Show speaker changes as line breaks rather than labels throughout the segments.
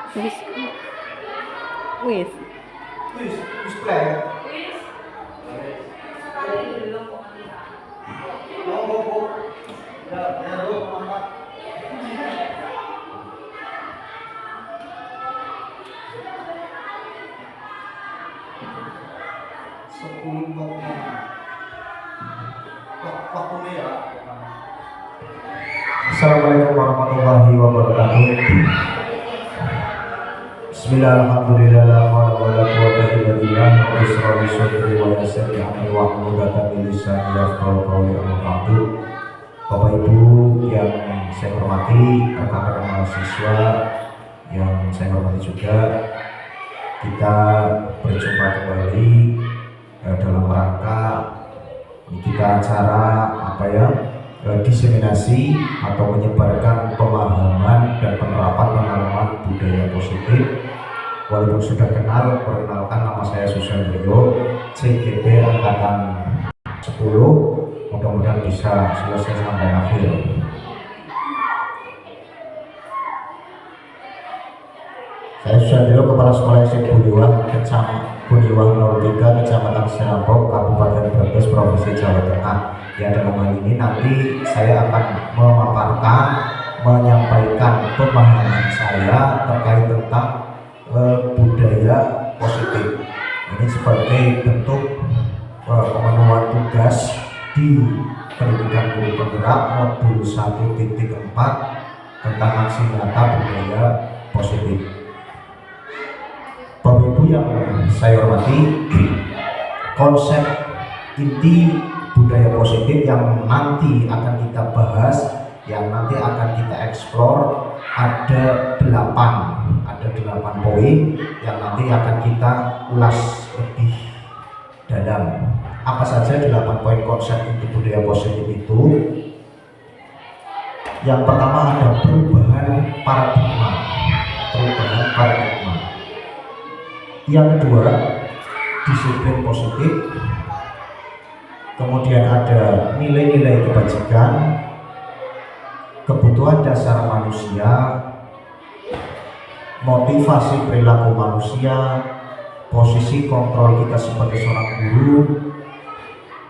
Wis. Wis.
Wis play. Assalamualaikum warahmatullahi wabarakatuh. Bismillahirrahmanirrahim. La quwwata illa billah. Bismillah sholli wa yassir amri wa hlul min lisani yafqahu qawli. Bapak Ibu yang saya hormati, rekan-rekan mahasiswa yang saya hormati juga, kita berjumpa kembali dalam rangka kita acara diseminasi atau menyebarkan pemahaman dan penerapan pengalaman budaya positif. Walaupun sudah kenal, perkenalkan, nama saya Susandrio, CGP angkatan 10. Mudah-mudahan bisa selesai sampai akhir. Saya Susandrio, Kepala Sekolah SD Buniwang 03, Kecamatan Serambok, Kabupaten Brebes, Provinsi Jawa Tengah. Ya, dalam hal ini nanti saya akan menyampaikan pemahaman saya terkait tentang budaya positif. Ini sebagai bentuk pemenuhan tugas di pendidikan guru penggerak modul 1.4 tentang aksi nyata budaya positif. Bapak Ibu yang saya hormati, konsep inti budaya positif yang nanti akan kita bahas, yang nanti akan kita eksplor, ada 8 poin yang nanti akan kita ulas lebih dalam. Apa saja 8 poin konsep inti budaya positif itu? Yang pertama ada perubahan paradigma. Yang kedua, disiplin positif. Kemudian ada nilai-nilai kebajikan, kebutuhan dasar manusia, motivasi perilaku manusia, posisi kontrol kita sebagai seorang guru,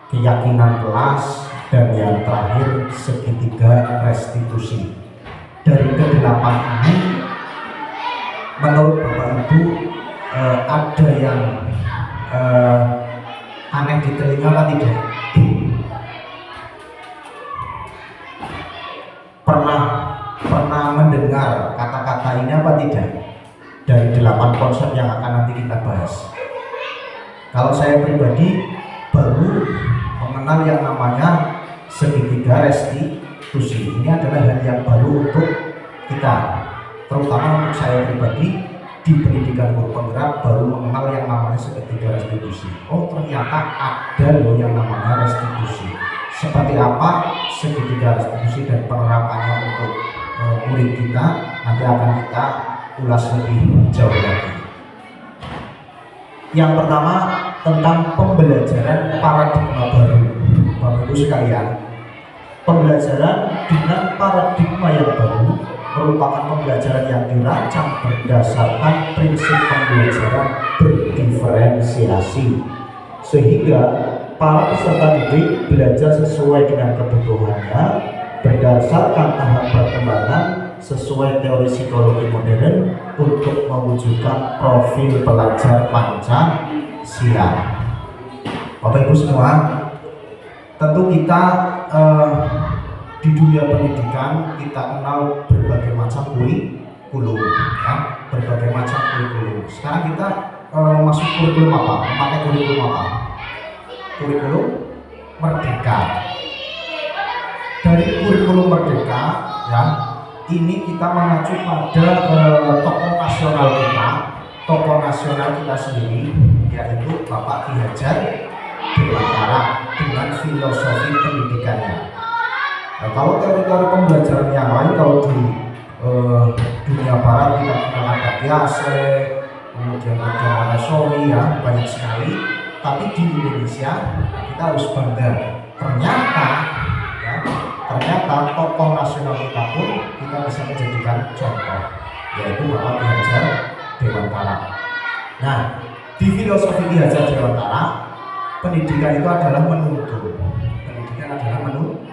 keyakinan kelas, dan yang terakhir segitiga restitusi. Dari ke-8 ini, menurut Bapak Ibu, ada yang aneh di telinga apa tidak? Pernah mendengar kata-kata ini apa tidak? Dari 8 konsep yang akan nanti kita bahas. Kalau saya pribadi baru mengenal yang namanya segitiga restitusi. Ini adalah hal yang baru untuk kita, terutama untuk saya pribadi di pendidikan guru penggerak, baru mengenal yang namanya segitiga restitusi. Oh, ternyata ada loh yang namanya restitusi. Seperti apa segitiga restitusi dan penerapannya untuk murid kita, nanti akan kita ulas lebih jauh lagi. Yang pertama, tentang pembelajaran paradigma baru. Bapak Ibu sekalian, pembelajaran dengan paradigma yang baru merupakan pembelajaran yang dirancang berdasarkan prinsip pembelajaran berdiferensiasi, sehingga para peserta didik belajar sesuai dengan kebutuhannya berdasarkan tahap perkembangan sesuai teori psikologi modern untuk mewujudkan profil pelajar Pancasila. Bapak Ibu semua, tentu kita di dunia pendidikan kita kenal berbagai macam kurikulum, ya, berbagai macam kurikulum. Sekarang kita masuk kurikulum apa? Memakai kurikulum apa? Kurikulum Merdeka. Dari kurikulum Merdeka, ya, ini kita mengacu pada tokoh nasional kita sendiri, yaitu Bapak Ki Hajar Dewantara dengan filosofi pendidikannya. Nah, kalau teori-teori pembelajaran yang lain, kalau di dunia barat kita kenal ada Piaget, kemudian ada Montessori, ya, banyak sekali. Tapi di Indonesia kita harus bangga, ternyata tokoh nasional kita pun kita bisa menjadikan contoh. yaitu Bapak Ki Hajar Dewantara. Nah, di filosofi Ki Hajar Dewantara, pendidikan itu adalah menuntun. Pendidikan adalah menuntun.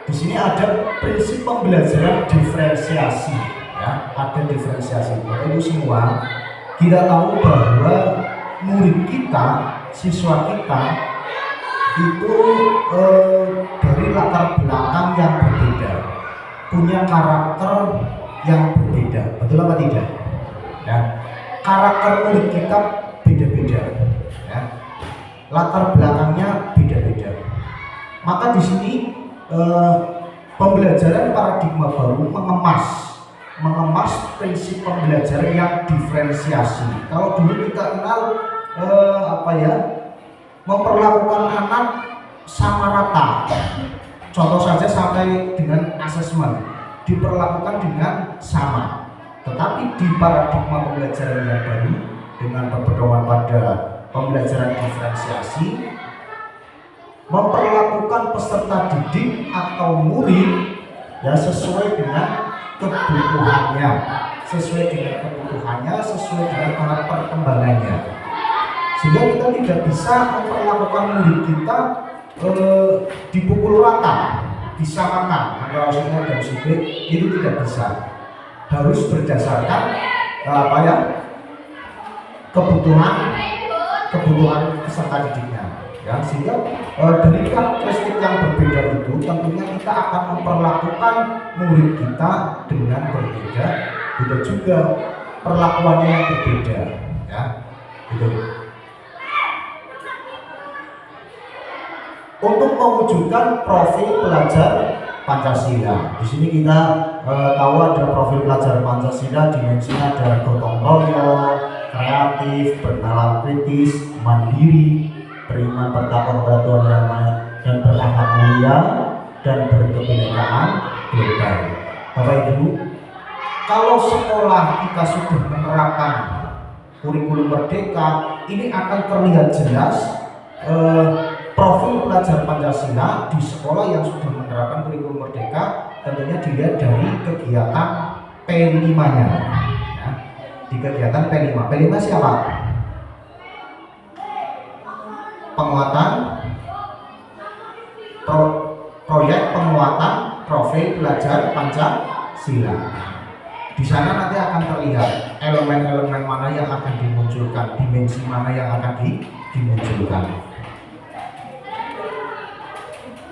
Di sini ada prinsip pembelajaran diferensiasi, ya, ada diferensiasi. Bapak Ibu semua, kita tahu bahwa murid kita, siswa kita itu dari latar belakang yang berbeda, punya karakter yang berbeda, betul apa tidak? Ya, karakter murid kita beda-beda, ya, latar belakangnya beda-beda. Maka di sini pembelajaran paradigma baru mengemas prinsip pembelajaran yang diferensiasi. Kalau dulu kita kenal memperlakukan anak sama rata. Contoh saja sampai dengan asesmen diperlakukan dengan sama. Tetapi di paradigma pembelajaran yang baru dengan berpedoman pada pembelajaran diferensiasi, memperlakukan peserta didik atau murid ya sesuai dengan kebutuhannya, sesuai dengan perkembangannya. Sehingga kita tidak bisa memperlakukan murid kita dipukul rata, disamakan antara si A dan si B, itu tidak bisa. Harus berdasarkan kebutuhan peserta didiknya. Ya, sehingga dari karakteristik yang berbeda itu tentunya kita akan memperlakukan murid kita dengan berbeda, tidak juga perlakuannya yang berbeda, ya, gitu. Untuk mewujudkan profil pelajar Pancasila, di sini kita tahu ada profil pelajar Pancasila, dimensinya ada gotong royong, kreatif, bernalar kritis, mandiri, beriman bertakwa kepada Tuhan Yang Maha dan berakhlak mulia dan berkebinekaan global. Bapak Ibu, kalau sekolah kita sudah menerapkan kurikulum merdeka, ini akan terlihat jelas profil pelajar Pancasila di sekolah yang sudah menerapkan kurikulum merdeka. Tentunya dilihat dari kegiatan P5-nya. Ya, di kegiatan P5. P5 siapa? Penguatan proyek penguatan profil pelajar Pancasila. Di sana nanti akan terlihat elemen-elemen mana yang akan dimunculkan, dimensi mana yang akan dimunculkan.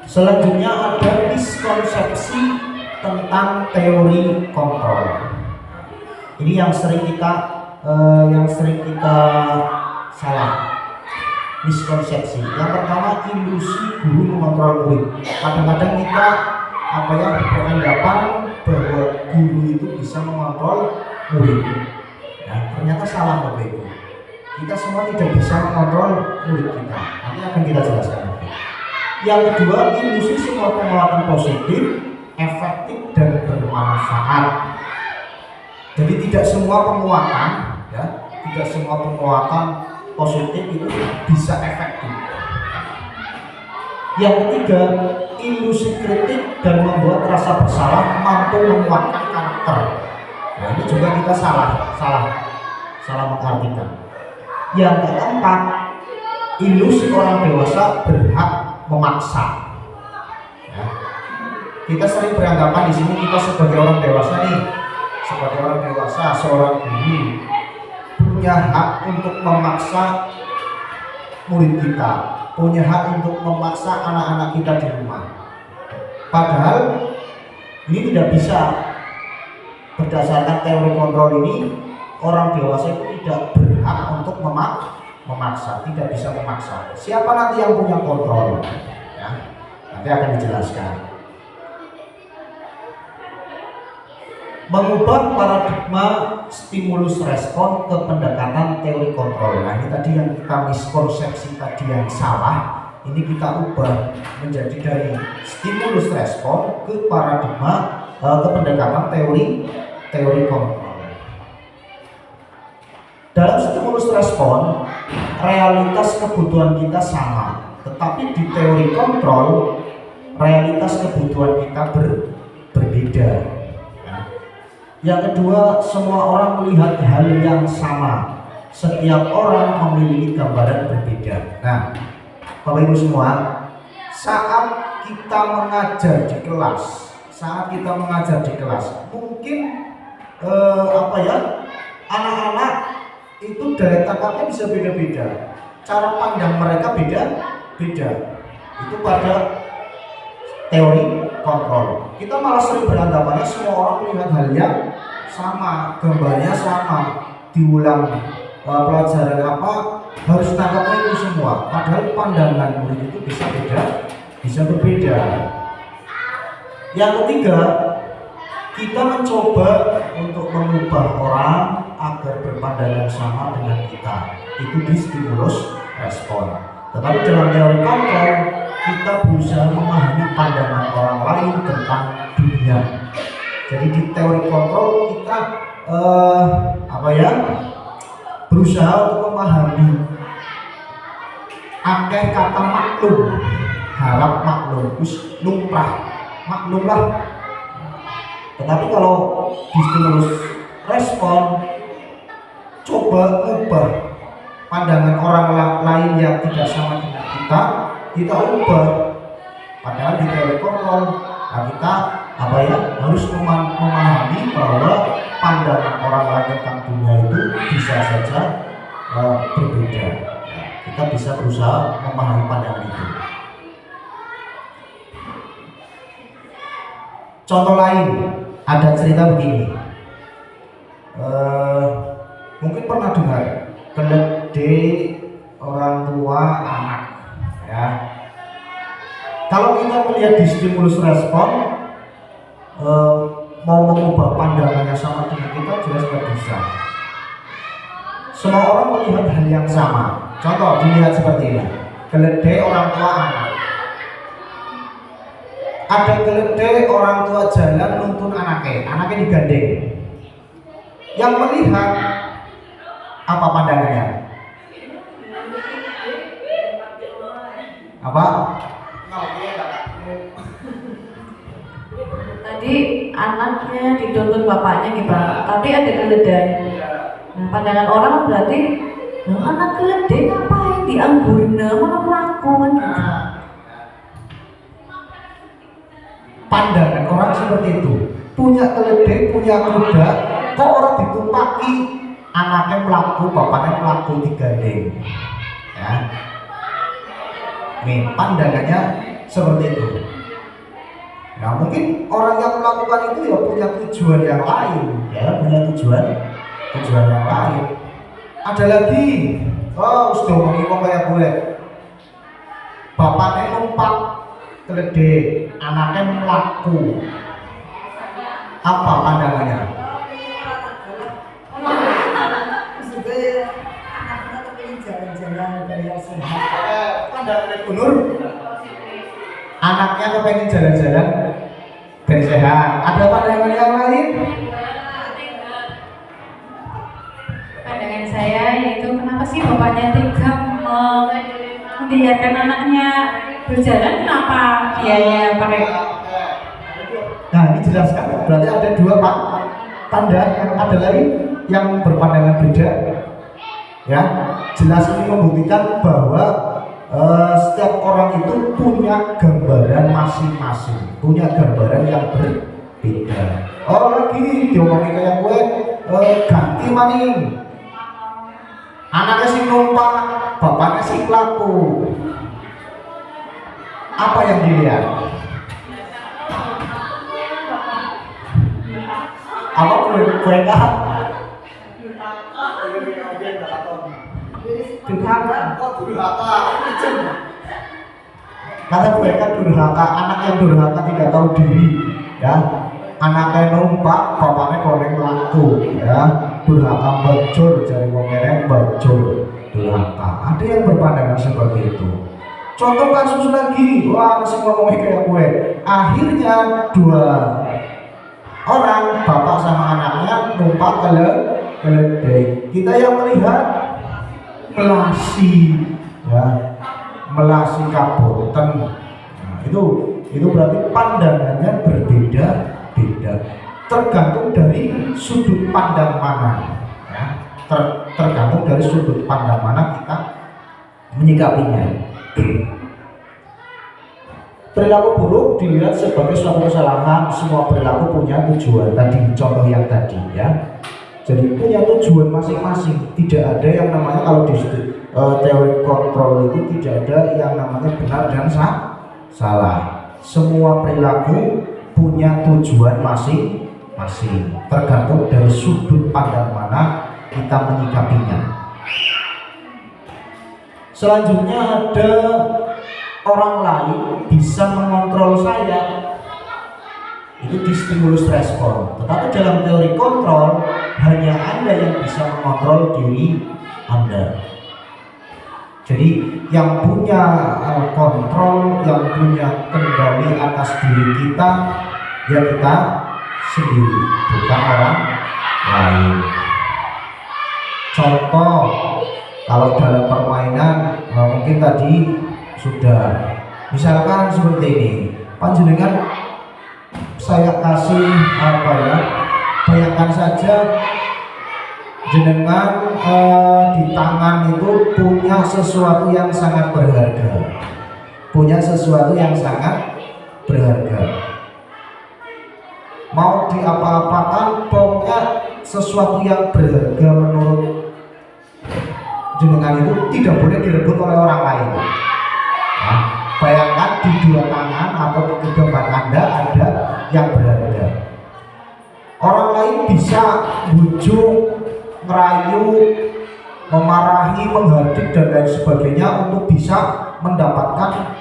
Selanjutnya ada miskonsepsi tentang teori kontrol. Ini yang sering kita salah. Miskonsepsi. Yang pertama, ilusi guru mengontrol murid. Kadang-kadang kita beranggapan bahwa guru itu bisa mengontrol murid. Ya, ternyata salah Bapak Ibu. Kita semua tidak bisa mengontrol murid kita. Nanti akan kita jelaskan. Yang kedua, ilusi semua penguatan positif, efektif dan bermanfaat. Jadi tidak semua penguatan, ya, tidak semua penguatan positif itu bisa efektif. Yang ketiga, ilusi kritik dan membuat rasa bersalah mampu menguatkan karakter. Nah, ini juga kita salah mengartikan. Yang keempat, ilusi orang dewasa berhak memaksa. Ya. Kita sering beranggapan di sini kita sebagai orang dewasa nih, seorang guru punya hak untuk memaksa murid kita, punya hak untuk memaksa anak-anak kita di rumah. Padahal ini tidak bisa. Berdasarkan teori kontrol ini, orang dewasa itu tidak berhak untuk memaksa, tidak bisa memaksa. Siapa nanti yang punya kontrol? Ya, nanti akan dijelaskan. Mengubah paradigma stimulus respon ke pendekatan teori kontrol. Nah, ini tadi yang kita miskonsepsi tadi yang salah, ini kita ubah menjadi dari stimulus respon ke paradigma ke pendekatan teori kontrol. Dalam stimulus respon, realitas kebutuhan kita sama, tetapi di teori kontrol realitas kebutuhan kita berbeda. Yang kedua, semua orang melihat hal yang sama. Setiap orang memiliki gambaran berbeda. Nah, Bapak Ibu semua, saat kita mengajar di kelas, mungkin anak-anak itu daya tangkapnya bisa beda-beda. Cara pandang mereka beda-beda. Itu pada teori kontrol. Kita malah sering beranggapannya semua orang melihat hal yang sama, gambarnya sama, diulang pelajaran apa harus tangkapnya itu semua. Padahal pandangan murid itu bisa berbeda. Yang ketiga, kita mencoba untuk mengubah orang agar berpandangan sama dengan kita. Itu di stimulus respon. Tetapi dalam teori kontrol, kita berusaha memahami pandangan orang lain tentang dunia. Jadi di teori kontrol kita berusaha untuk memahami akeh kata maklum, harap maklum, lumrah, maklumlah. Tetapi kalau di stimulus respon, coba ubah pandangan orang lain yang tidak sama dengan kita ubah. Padahal di teori kontrol, kita harus memahami bahwa pandangan orang lain tentang dunia itu bisa saja berbeda. Kita bisa berusaha memahami pandangan itu. Contoh lain, ada cerita begini. Mungkin pernah dengar keledai orang tua anak, ya. Kalau kita melihat di stimulus respon, mau mengubah pandangannya sama dengan kita jelas tidak bisa. Semua orang melihat hal yang sama. Contoh dilihat seperti ini, keledai orang tua anak. Ada keledai orang tua jalan nuntun anaknya digandeng. Yang melihat apa pandangannya? Apa?
Tadi anaknya dituntun bapaknya nih Pak, tapi ada keledai. Nah, pandangan orang berarti anak keledai ngapain dianggurna malah melakukan gitu.
Pandangan orang seperti itu. Punya keledai, punya kuda, kok orang ditumpaki anaknya melaku, bapaknya melaku digandeng. Ya. Nih, pandangannya seperti itu. Nah, mungkin orang yang melakukan itu ya punya tujuan yang lain, punya tujuan yang lain. Ada lagi, sudah ngomong kayak gue. Bapaknya numpak keledai, anaknya melaku. Apa pandangannya?
Anaknya kepingin jalan-jalan biar sehat.
Pandangannya Bunur, anaknya kepengen jalan-jalan biar sehat. Ada pandangan yang lain?
Pandangan saya yaitu kenapa sih bapaknya tega membiarkan anaknya berjalan, kenapa biaya pakai.
Nah, ini jelaskan. Berarti ada dua pandangan, ada lagi yang berpandangan beda. Ya, jelas ini membuktikan bahwa setiap orang itu punya gambaran masing-masing, punya gambaran yang berbeda. Lagi diomongin kayak gue, ganti maning. Anaknya sih numpang, bapaknya sih pelaku. Apa yang dilihat? Apa mereka? Durhaka. Kata mereka durhaka, anak yang durhaka tidak tahu diri, ya. Anaknya numpak, bapaknya koreng laku, ya. Durhaka bajur, jari wong mereng bajur, durhaka. Ada yang berpandangan seperti itu. Contoh kasus lagi, masih ngomongin kayak gue. Akhirnya dua orang, bapak sama anaknya numpak keledai. Kita yang melihat melasi, ya, melasi kaboten. Nah, itu berarti pandangannya berbeda-beda. tergantung dari sudut pandang mana, ya. Tergantung dari sudut pandang mana kita menyikapinya. Perilaku buruk dilihat sebagai suatu kesalahan. Semua perilaku punya tujuan. Tadi contoh yang tadi, ya. Jadi punya tujuan masing-masing. Tidak ada yang namanya, kalau di teori kontrol itu tidak ada yang namanya benar dan salah. Semua perilaku punya tujuan masing-masing. Tergantung dari sudut pandang mana kita menyikapinya. Selanjutnya ada orang lain bisa mengontrol saya, itu di stimulus respon. Tetapi dalam teori kontrol hanya Anda yang bisa mengontrol diri Anda. Jadi yang punya kontrol, yang punya kendali atas diri kita, ya kita sendiri, bukan orang lain. Contoh, kalau dalam permainan mungkin tadi sudah, misalkan seperti ini, panjenengan saya kasih apa ya, bayangkan saja jenengan di tangan itu punya sesuatu yang sangat berharga, punya sesuatu yang sangat berharga, mau diapa-apakan, pokoknya sesuatu yang berharga menurut jenengan itu tidak boleh direbut oleh orang lain. Nah, bayangkan di dua tangan atau di kedua Anda ada yang berharga. Orang lain bisa bujuk, ngerayu, memarahi, menghardik dan lain sebagainya untuk bisa mendapatkan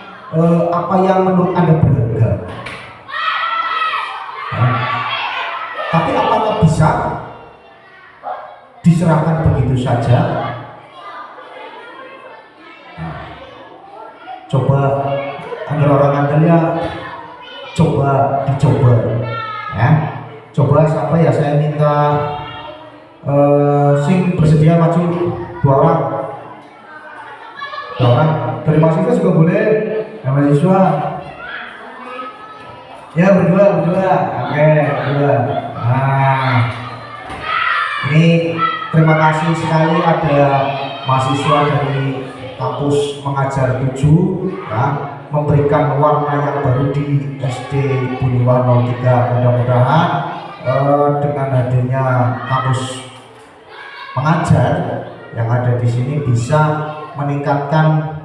apa yang menurut Anda berharga. Nah, tapi apakah bisa diserahkan begitu saja? Coba agar orang Anda ya, coba dicoba, ya. Coba siapa ya, saya minta sing bersedia maju dua orang dari mahasiswa juga boleh, ya mahasiswa ya berdua, oke berdua. Nah, ini terima kasih sekali ada mahasiswa dari kampus Mengajar 7, ya, memberikan warna yang baru di SD Buniwa 03. Mudah-mudahan dengan hadirnya kampus Mengajar yang ada di sini bisa meningkatkan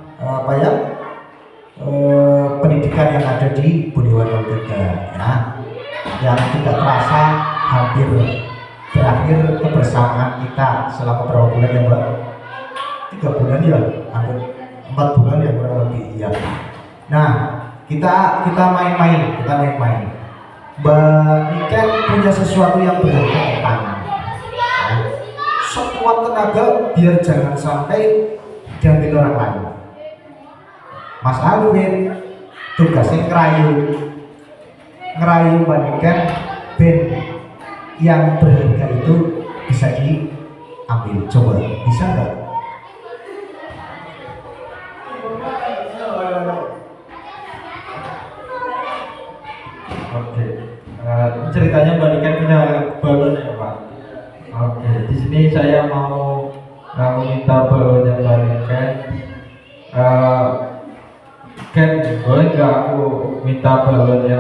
pendidikan yang ada di Buniwa 03, ya, yang tidak terasa hampir berakhir kebersamaan kita selama berapa bulan ya Mbak? 3 bulan ya, hampir 4 bulan ya kurang lebih ya. Nah, kita main-main. Mbak Niken punya sesuatu yang berharga di tangan. Ya. Sekuat tenaga biar jangan sampai diambil orang lain. Mas Alvin tugasnya ngerayu Mbak Niken ben yang berharga itu bisa diambil. Coba, bisa nggak?
Oke, ceritanya Mbak Niken punya balon ya Pak. Oke, di sini saya mau minta balonnya Mbak Niken. Ken, boleh nggak aku minta balonnya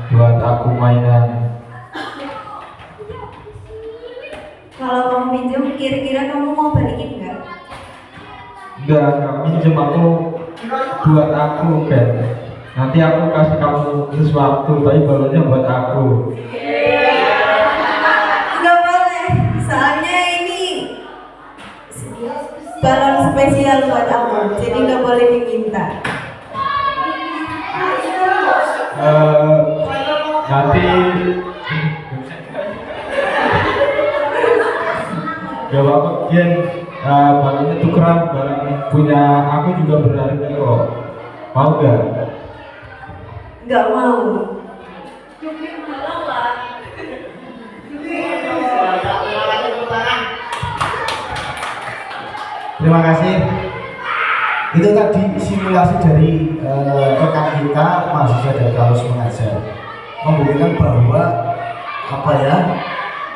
buat aku mainan?
Kalau kamu minjem, kira-kira kamu mau balikin nggak?
Enggak minjem, aku buat aku Ken. Nanti aku kasih kamu sesuatu, tapi balonnya buat aku.
Nggak boleh, soalnya ini balon spesial buat aku, jadi nggak boleh diminta.
Nanti gak apa-apa Ken, balonnya tukeran, balon punya aku juga berharga kok. Mau gak?
Nggak mau.
Terima kasih. Itu tadi simulasi dari rekan kita mahasiswa dari kampus Mengajar, membuktikan bahwa apa ya,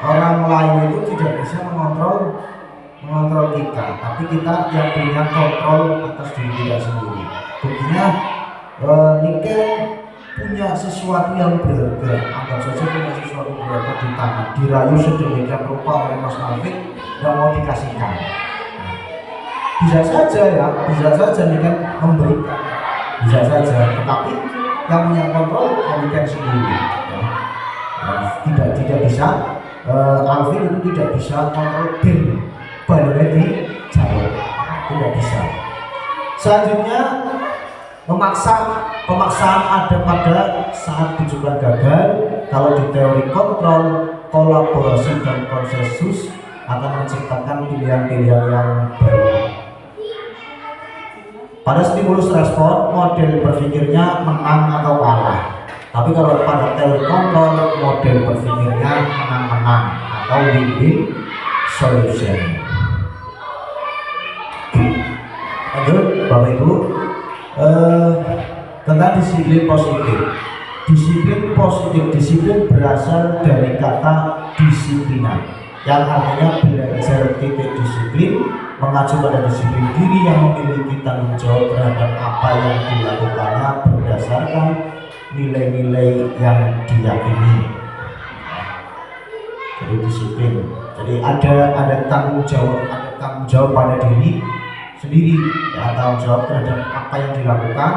orang lain itu tidak bisa mengontrol kita, tapi kita yang punya kontrol atas diri kita sendiri. Buktinya Niken punya sesuatu yang berharga, anggap saja punya sesuatu berharga di tangan, dirayu sedemikian rupa oleh Mas Alvin yang mau dikasihkan. Bisa saja ya, bisa saja Niken memberikan, bisa saja, tetapi yang punya kontrol Niken sendiri. Tidak bisa, Alvin itu tidak bisa kontrol balonnya di jalur, tidak bisa. Selanjutnya pemaksaan ada pada saat tujuan gagal. Kalau di teori kontrol, kolaborasi dan konsensus akan menciptakan pilihan-pilihan yang baru. Pada stimulus respon, model berpikirnya menang atau kalah. Tapi kalau pada teori kontrol, model berpikirnya menang-menang atau win-win solution. Lanjut, Bapak Ibu, tentang disiplin positif. Disiplin berasal dari kata disiplina, yang artinya belajar titik disiplin, mengacu pada disiplin diri yang memiliki tanggung jawab terhadap apa yang dilakukannya berdasarkan nilai-nilai yang diyakini. Jadi disiplin. Jadi ada tanggung jawab pada diri sendiri, ya, tanggung jawab terhadap apa yang dilakukan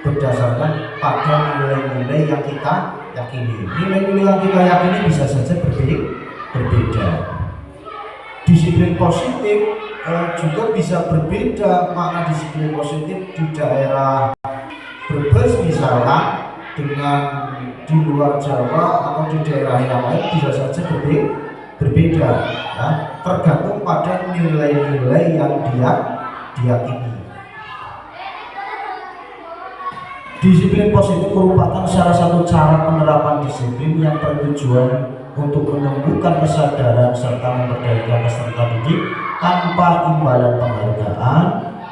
berdasarkan pada nilai-nilai yang kita yakini. Nilai-nilai yang kita yakini bisa saja berbeda. Disiplin positif juga bisa berbeda makna disiplin positif di daerah Brebes misalnya dengan di luar Jawa atau di daerah yang lain bisa saja berbeda, ya, tergantung pada nilai-nilai yang diyakini. Disiplin positif merupakan salah satu cara penerapan disiplin yang bertujuan untuk menumbuhkan kesadaran serta memberdayakan peserta didik tanpa imbalan penghargaan,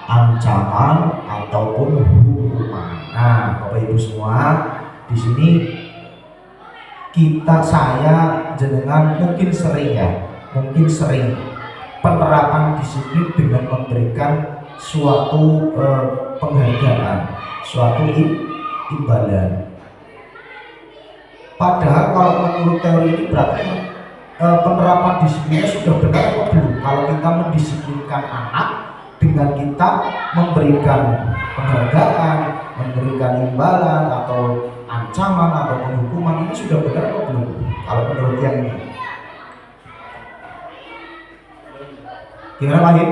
ancaman ataupun hukuman. Nah, Bapak Ibu semua, di sini saya jenengan mungkin sering penerapan disiplin dengan memberikan suatu penghargaan, suatu imbalan. Padahal kalau menurut teori ini berarti penerapan disiplinnya sudah benar atau belum? Kalau kita mendisiplinkan anak dengan kita memberikan penghargaan, memberikan imbalan atau ancaman atau hukuman, ini sudah benar atau belum? Kalau menurut yang ini, gimana lagi?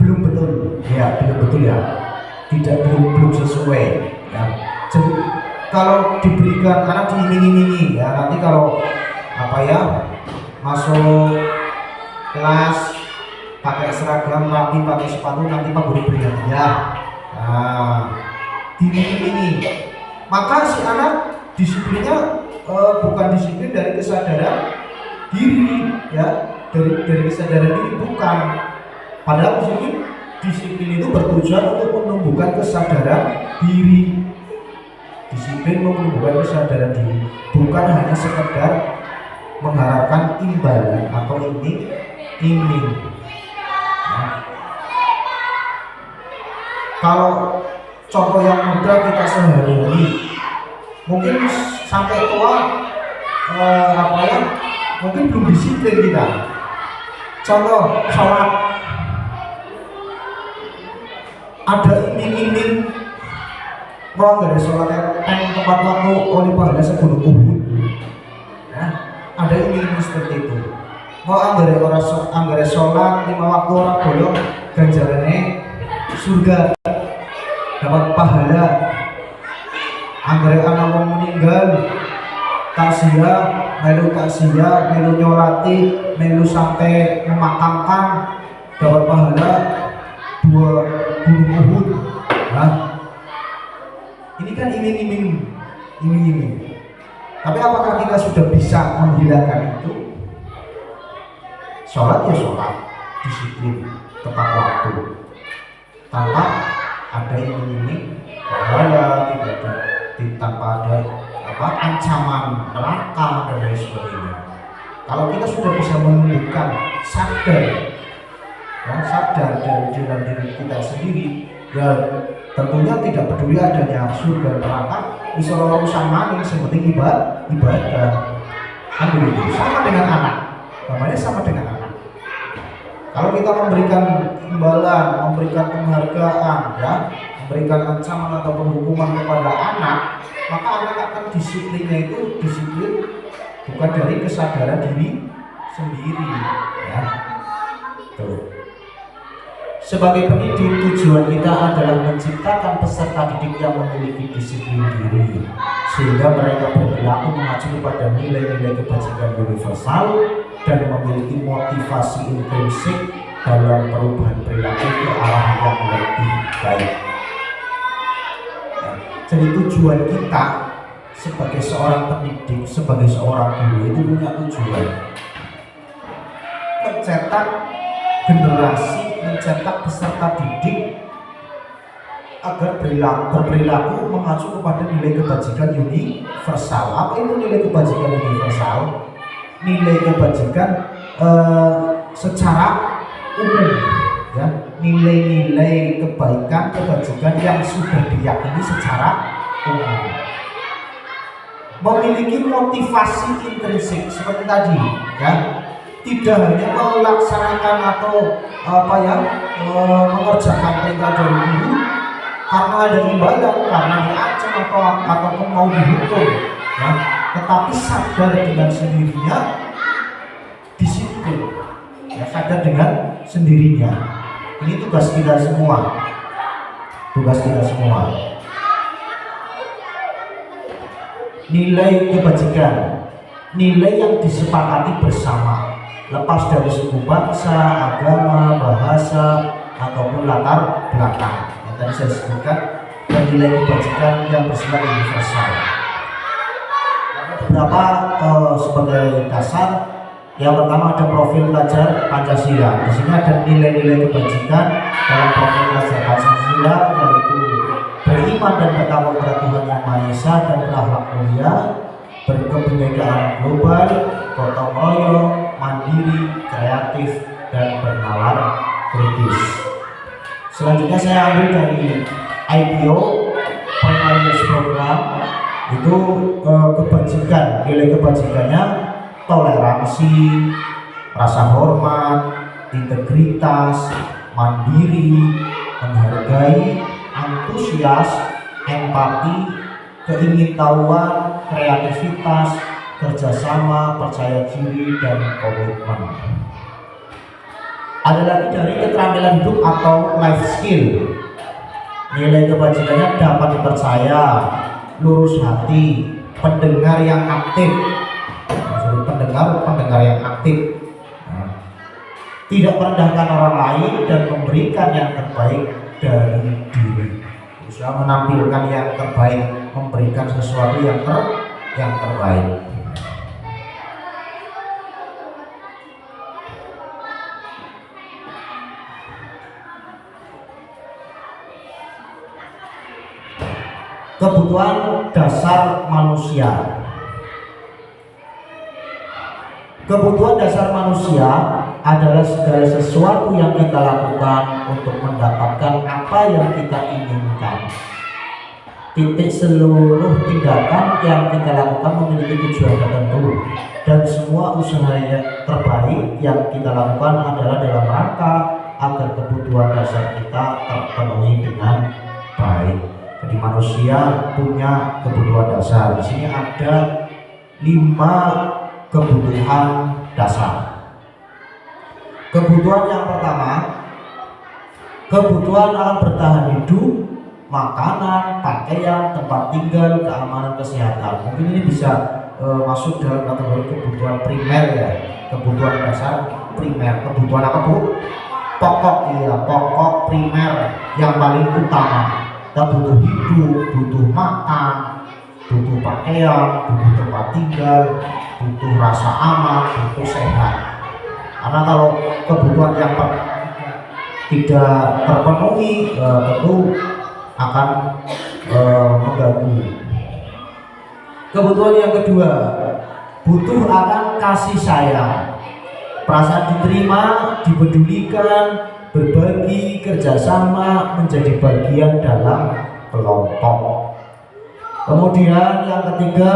Belum betul, ya, belum betul ya. Belum sesuai. Ya. Jadi kalau diberikan anak diiming-imingi, ya, nanti kalau masuk kelas pakai seragam rapi, pakai sepatu, nanti Pak Guru beri hadiah. Nah, diiming-imingi, maka si anak disiplinnya bukan disiplin dari kesadaran diri, ya, dari kesadaran diri, bukan. Padahal di sini disiplin itu bertujuan untuk menumbuhkan kesadaran diri. Disiplin menumbuhkan kesadaran diri, bukan hanya sekedar mengharapkan imbalan atau iming. Nah, kalau contoh yang mudah kita sehari-hari, mungkin sampai tua mungkin belum disiplin kita. Contoh sholat, ada iming-iming, mau nggak ada sholatnya tepat waktu oleh pahala segunung Uhud. Nah, ada iming-iming seperti itu. Mau anggere sholat 5 waktu orang bolong, ganjarannya surga, dapat pahala. Anggere anak wong meninggal, takziah, melu nyolati, melu sampai memakamkan, dapat pahala 2 gunung Uhud. Nah, ini kan iming-iming. Tapi apakah kita sudah bisa menghilangkan itu? Sholat ya sholat, disiplin, tepat waktu, tanpa ada iming-iming, tanpa ada ancaman neraka dan lain sebagainya. Kalau kita sudah bisa menunjukkan sadar, ya, sadar dari dalam diri kita sendiri, ya tentunya tidak peduli adanya surga neraka, bisa urusan maning seperti ibadah. Kan begitu. Sama dengan anak, namanya sama dengan anak. Kalau kita memberikan imbalan, memberikan penghargaan, ya, memberikan ancaman atau hukuman kepada anak, maka anak akan disiplinnya itu disiplin bukan dari kesadaran diri sendiri, ya. Tuh. Sebagai pendidik, tujuan kita adalah menciptakan peserta didik yang memiliki disiplin diri, sehingga mereka berperilaku mengacu pada nilai-nilai kebajikan universal dan memiliki motivasi intrinsik dalam perubahan perilaku ke arah yang lebih baik. Jadi tujuan kita sebagai seorang pendidik, sebagai seorang guru itu punya tujuan mencetak generasi, mencetak peserta didik agar berperilaku mengacu kepada nilai kebajikan universal. Apa itu nilai kebajikan universal? Nilai kebajikan secara umum, ya, nilai-nilai kebaikan, kebajikan yang sudah diyakini secara umum, memiliki motivasi intrinsik seperti tadi, ya, tidak hanya melaksanakan atau mengerjakan perintah dari guru karena ada imbalan, karena diancam ataupun mau dihukum, ya, tetapi sadar dengan sendirinya disiplin, ya, sadar dengan sendirinya. Ini tugas kita semua, nilai kebajikan, nilai yang disepakati bersama, lepas dari suku bangsa, agama, bahasa, ataupun latar belakang yang tadi saya sebutkan, dan nilai kebajikan yang bersifat universal. Beberapa sebagai dasar, yang pertama ada profil pelajar Pancasila. Di sini ada nilai-nilai kebajikan dalam profil pelajar Pancasila, yaitu beriman dan bertakwa kepada Tuhan Yang Maha Esa dan berakhlak mulia, berkebinekaan global, gotong royong, mandiri, kreatif, dan bernalar kritis. Selanjutnya saya ambil dari IPO Pioneers Program. Itu kebajikan, nilai kebajikannya toleransi, rasa hormat, integritas, mandiri, menghargai, antusias, empati, keingintahuan, kreativitas, kerjasama, percaya diri, dan komitmen. Ada lagi dari keterampilan hidup atau life skill. Nilai kebajikannya dapat dipercaya, lurus hati, pendengar yang aktif. Maksudnya pendengar yang aktif, tidak merendahkan orang lain dan memberikan yang terbaik dari diri. Berusaha menampilkan yang terbaik, memberikan sesuatu yang terbaik. Kebutuhan dasar manusia. Kebutuhan dasar manusia adalah segala sesuatu yang kita lakukan untuk mendapatkan apa yang kita inginkan. Titik seluruh tindakan yang kita lakukan memiliki tujuan tertentu, dan semua usaha yang terbaik yang kita lakukan adalah dalam rangka agar kebutuhan dasar kita terpenuhi dengan baik. Jadi manusia punya kebutuhan dasar. Di sini ada 5 kebutuhan dasar. Kebutuhan yang pertama, kebutuhan akan bertahan hidup, makanan, pakaian, tempat tinggal, keamanan, kesehatan. Mungkin ini bisa masuk dalam kategori kebutuhan primer, ya. Kebutuhan dasar primer. Kebutuhan apa, Bu? Pokok, ya, pokok primer yang paling utama. Kita butuh hidup, butuh makan, butuh pakaian, butuh tempat tinggal, butuh rasa aman, butuh sehat. Karena kalau kebutuhan yang tidak terpenuhi, tentu akan mengganggu. Kebutuhan yang kedua, butuh akan kasih sayang, perasaan diterima, dipedulikan, berbagi, kerjasama, menjadi bagian dalam kelompok. Kemudian yang ketiga,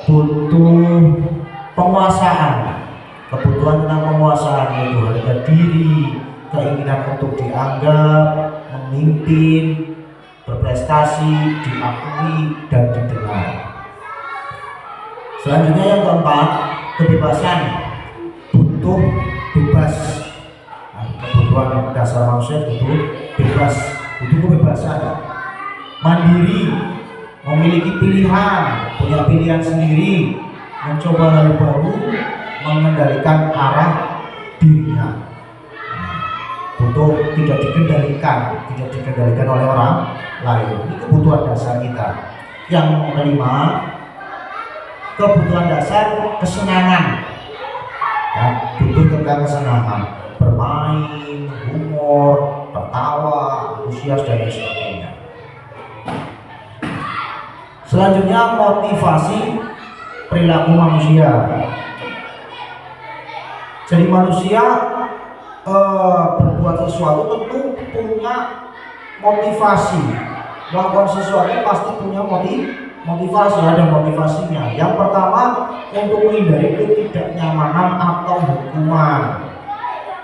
butuh penguasaan. Kebutuhan tentang penguasaan yaitu harga diri, keinginan untuk dianggap, memimpin, berprestasi, diakui, dan didengar. Selanjutnya yang keempat, kebebasan. Butuh bebas. Nah, kebutuhan dasar manusia butuh bebas, butuh kebebasan. Mandiri, memiliki pilihan, punya pilihan sendiri, mencoba hal baru, mengendalikan arah dirinya. Butuh tidak dikendalikan oleh orang lain. Ini kebutuhan dasar kita. Yang kelima, kebutuhan dasar kesenangan. Ya, butuh tentang kesenangan, bermain, humor, tertawa, antusias dan sebagainya. Selanjutnya motivasi perilaku manusia. Jadi manusia berbuat sesuatu tentu punya motivasi. Melakukan sesuatu pasti punya motivasi, ada motivasinya. Yang pertama, untuk menghindari ketidaknyamanan atau hukuman.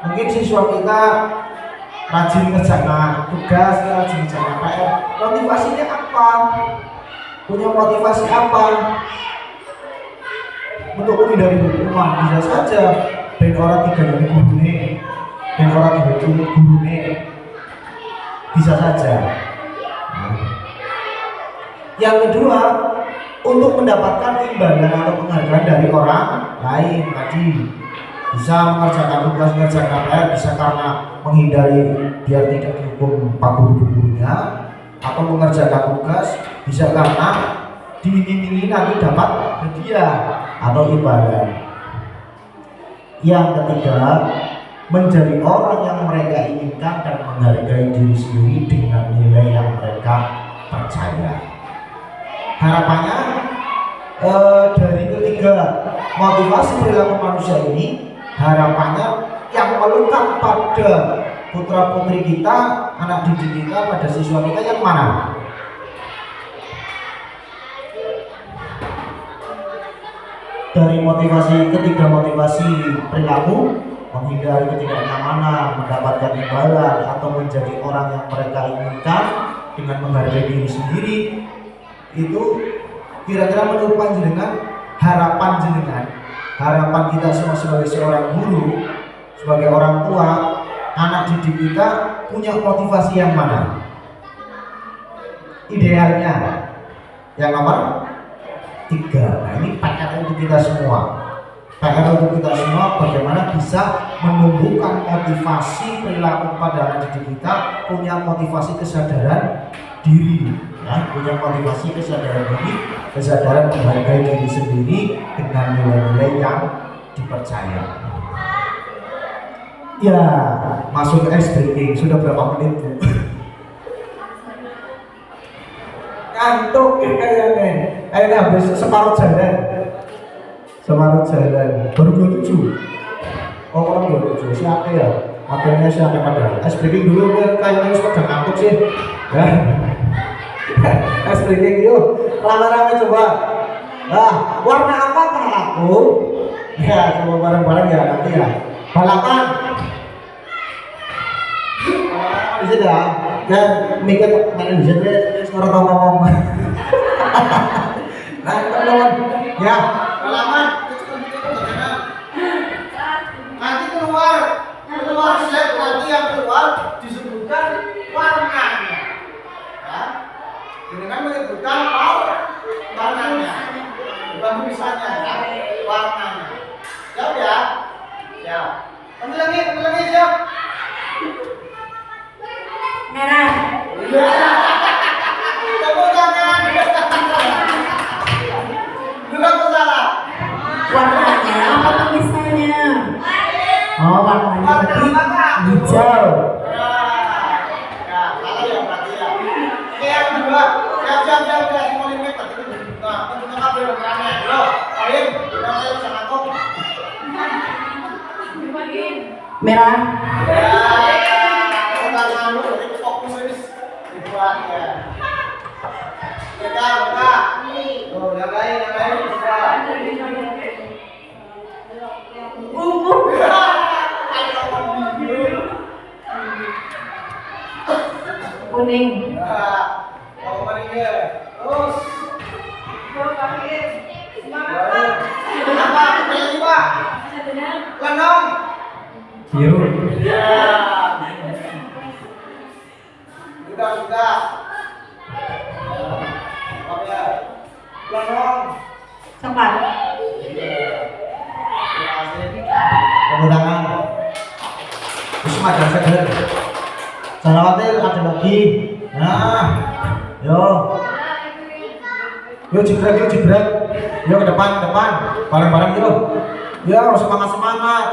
Mungkin siswa kita rajin ngerjakan tugas, rajin ngerjakan PR. Motivasinya apa? Punya motivasi apa? Untuk menghindari hukuman. Bisa saja ben orang tiga dari gurune, ben orang tiga dari gurune. Bisa saja. Yang kedua, untuk mendapatkan imbalan atau penghargaan dari orang lain tadi. Bisa mengerjakan tugas, mengerjakan PR, bisa karena menghindari biar tidak dihukum pak guru-gurunya, atau mengerjakan tugas bisa karena diiming-imingi nanti dapat hadiah atau imbalan. Yang ketiga, menjadi orang yang mereka inginkan dan menghargai diri sendiri dengan nilai yang mereka percaya. Harapannya dari ketiga motivasi perilaku manusia ini, harapannya yang melekat pada putra putri kita, anak didik kita, pada siswa kita yang mana? Dari motivasi ketiga, motivasi perilaku, menghindari ketidaknyamanan, mendapatkan imbalan, atau menjadi orang yang mereka inginkan dengan menghargai diri sendiri. Itu kira-kira menurut panjenengan, harapan kita semua sebagai seorang guru, sebagai orang tua, anak didik kita punya motivasi yang mana? Idealnya yang nomor 3. Nah, ini PR untuk kita semua. PR untuk kita semua, bagaimana bisa menumbuhkan motivasi perilaku pada anak didik kita, punya motivasi kesadaran diri, ya, punya motivasi kesadaran diri, kesadaran menghargai diri sendiri dengan nilai-nilai yang dipercaya. Ya, masuk ice drinking. Sudah berapa menit, Bu? Kantuk kayaknya. Akhirnya habis separuh jalan. Baru 27. Oh, orang 27. Siapa ya? Akhirnya siapa pada ice drinking dulu, kayaknya sudah kantuk sih. Ya. Ice drinking yuk. Rame-rame coba. Nah, warna apa aku? Ya, coba bareng-bareng ya nanti ya. Balapan. Bisa dah. Dan mikir mana bisa sekarang ngomong. Nah, teman-teman, ya, balapan. Nanti keluar set, nanti yang keluar disebutkan warnanya. Ya. Dengan menyebutkan warnanya, bukan tulisannya, ya, warnanya. Siap ya? Siap. Ambil lagi siap.
Merah.
Tepuk tangan. Bukan salah.
Warnanya apa tulisannya?
Oh, warnanya berarti hijau.
Ya, salah ya berarti ya. Oke, yang kedua, siap, semua limit. Nah, untuk kabel
Merah. Kuning.
Biru.
Coklat.
Tepuk tangan. Terus ada seger. Jangan khawatir, ada lagi. Nah, yo jebret. Yo ke depan, bareng-bareng yo. Yo semangat.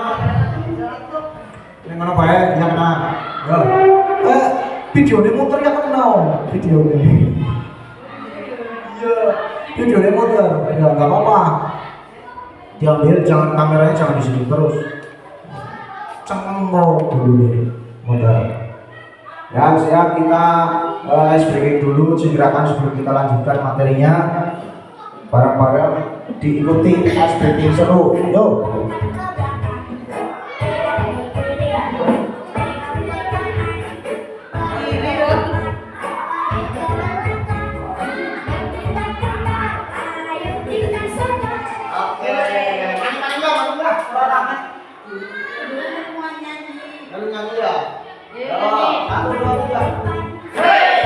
Ini mana baik, yang kena. Yo. Video ini muter ya kena. Video ini. Iya, video ini muter. Ya nggak apa-apa. Diambil, jangan kameranya jangan di sini terus. Cengeng dulu deh, muter. Ya siap, kita ice breaking dulu, segerakan sebelum kita lanjutkan materinya. Bareng-bareng diikuti ice breaking seru. Yo. Lalu nyanyi ya. Satu, dua, tiga.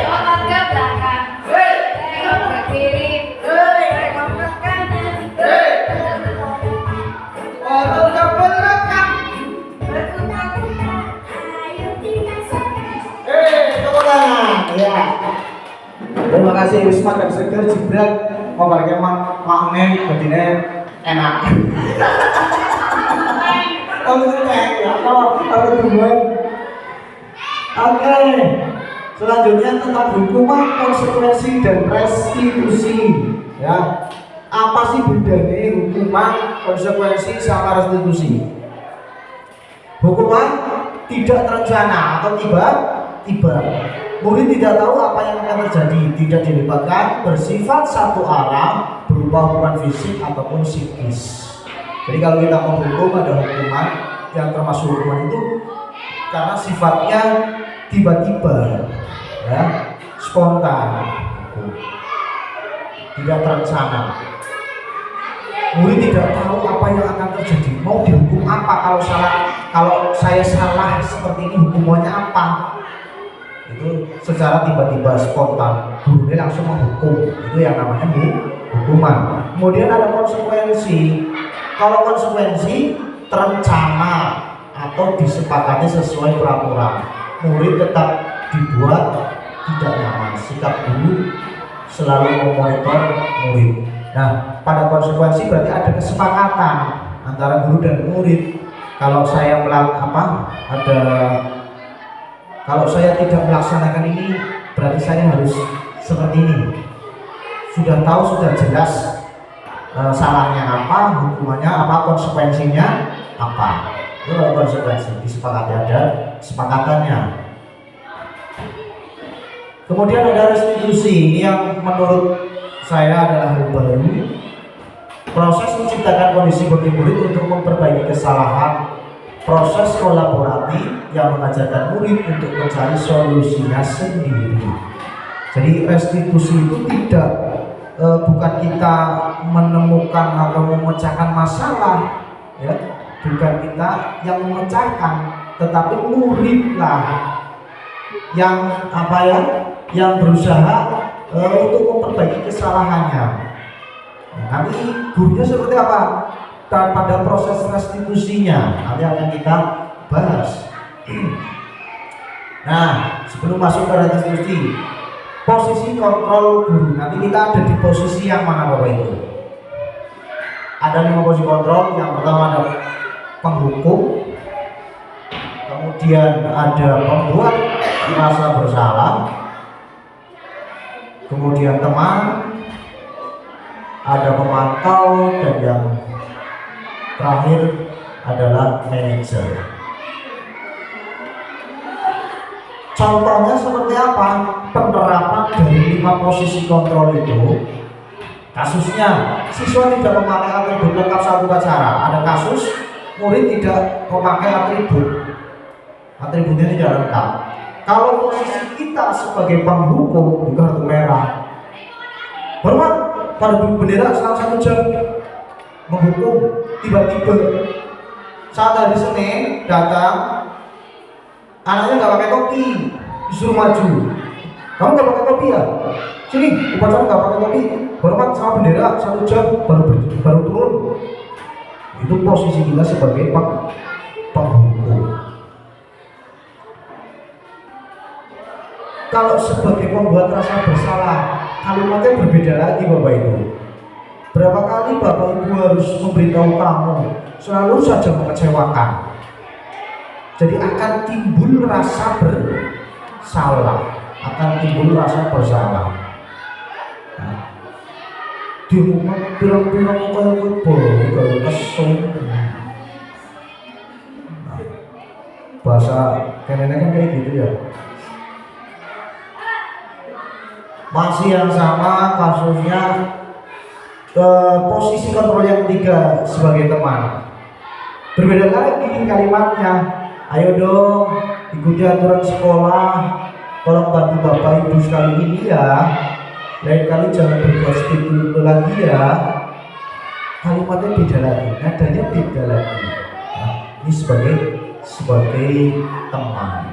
Lompat ke belakang. Tengok ke kiri. Tengok ke kanan.
Tengok ke belakang. Tepuk tangan. Ya. Terima kasih Wisma dan Seger Jibrat. Mau balik makne begini enak. Oke, selanjutnya tentang hukuman, konsekuensi dan restitusi. Ya, apa sih bedanya hukuman, konsekuensi sama restitusi? Hukuman tidak terencana atau tiba-tiba. Murid tidak tahu apa yang akan terjadi, tidak dilibatkan, bersifat satu arah, berupa hubungan fisik ataupun psikis. Jadi kalau kita menghukum, ada hukuman yang termasuk hukuman itu karena sifatnya tiba-tiba, ya, spontan, tidak terencana. Murid tidak tahu apa yang akan terjadi, mau dihukum apa, kalau saya salah seperti ini hukumannya apa. Itu secara tiba-tiba spontan, gurunya langsung menghukum, itu yang namanya hukuman. Kemudian ada konsekuensi. Kalau konsekuensi terencana atau disepakati sesuai peraturan, murid tetap dibuat tidak nyaman. Sikap guru selalu memonitor murid. Nah, pada konsekuensi berarti ada kesepakatan antara guru dan murid. Kalau saya kalau saya tidak melaksanakan ini, berarti saya harus seperti ini. Sudah tahu, sudah jelas salahnya apa, hukumannya apa, konsekuensinya apa. Itu konsekuensi, disepakati, ada kesepakatannya. Kemudian ada restitusi, ini yang menurut saya adalah hal baru. Proses menciptakan kondisi bagi murid untuk memperbaiki kesalahan. Proses kolaboratif yang mengajarkan murid untuk mencari solusinya sendiri. Jadi restitusi itu bukan kita menemukan atau memecahkan masalah, ya, bukan kita yang memecahkan, tetapi muridlah yang berusaha untuk memperbaiki kesalahannya. Nanti gurunya seperti apa? Pada proses restitusinya nanti akan kita bahas. Nah, sebelum masuk ke restitusi, posisi kontrol guru. Nanti kita ada di posisi yang mana Bapak Ibu? Ada 5 posisi kontrol. Yang pertama ada penghukum, kemudian ada pembuat merasa bersalah, kemudian teman, ada pemantau, dan yang terakhir adalah manajer. Contohnya seperti apa? Penerapan dari 5 posisi kontrol itu. Kasusnya, siswa tidak memakai atribut lengkap saat upacara. Ada kasus murid tidak memakai atribut, atributnya tidak lengkap. Kalau posisi kita sebagai penghukum di kartu merah, hormat pada bendera selama 1 jam, menghukum. Tiba-tiba saat hari Senin datang, anaknya nggak pakai topi, disuruh maju. Kamu nggak pakai topi ya? Sini, upacara nggak pakai topi. Hormat sama bendera 1 jam baru turun. Itu posisi kita sebagai penghukum. Kalau sebagai pembuat rasa bersalah, kalimatnya berbeda lagi Bapak Ibu. Berapa kali Bapak Ibu harus memberitahu kamu, selalu saja mengecewakan. Jadi akan timbul rasa bersalah, akan timbul rasa bersalah. Nah, di rumah pirang-pirang kayak kayak kesel. Nah, bahasa kenennya kan kayak gitu ya. Masih yang sama kasusnya, posisi kontrol yang ketiga sebagai teman. Berbeda lagi kalimatnya. Ayo dong, ikuti aturan sekolah. Tolong bantu Bapak Ibu sekali ini ya. Lain kali jangan berbuat seperti itu lagi ya. Kalimatnya beda lagi, nadanya beda lagi. Nah, ini sebagai teman.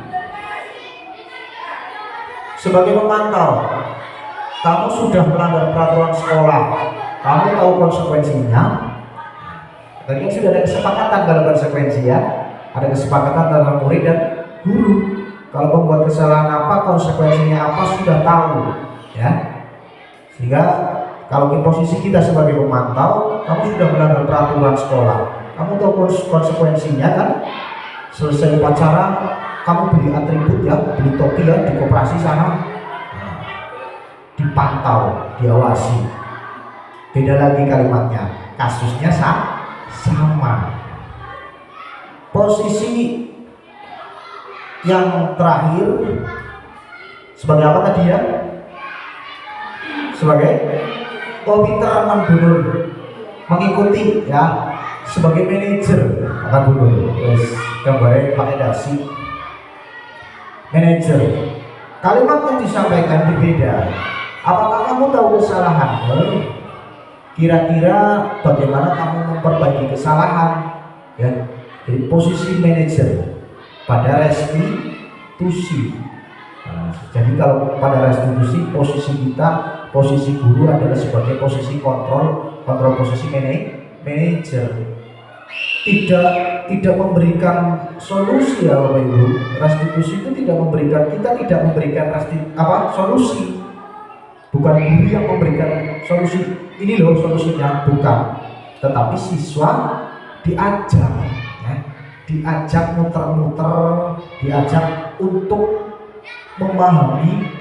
Sebagai pemantau, kamu sudah melanggar peraturan sekolah, kamu tahu konsekuensinya. Tadi kan sudah ada kesepakatan dalam konsekuensi ya, ada kesepakatan antara murid dan guru. Kalau membuat kesalahan apa, konsekuensinya apa sudah tahu ya. Sehingga kalau di posisi kita sebagai pemantau, kamu sudah melanggar peraturan sekolah, kamu tahu konsekuensinya kan. Selesai upacara, kamu beli atribut ya, beli topi ya di koperasi sana. Dipantau, diawasi. Beda lagi kalimatnya, kasusnya sama. Posisi yang terakhir sebagai apa tadi ya? Sebagai pinter mundur, mengikuti ya, sebagai manajer akan mundur. Terus gambarnya pakai dasi. Manajer. Kalimat yang disampaikan berbeda. Apakah kamu tahu kesalahanmu? Kira-kira bagaimana kamu memperbaiki kesalahan? Ya, jadi posisi manajer pada restitusi. Nah, jadi kalau pada restitusi, posisi kita, posisi guru adalah sebagai posisi kontrol posisi manajer. Tidak memberikan solusi ya Bapak Ibu. Restitusi itu tidak memberikan solusi. Bukan guru yang memberikan solusi, ini loh solusinya, bukan. Tetapi siswa diajak ya, diajak muter-muter, diajak untuk memahami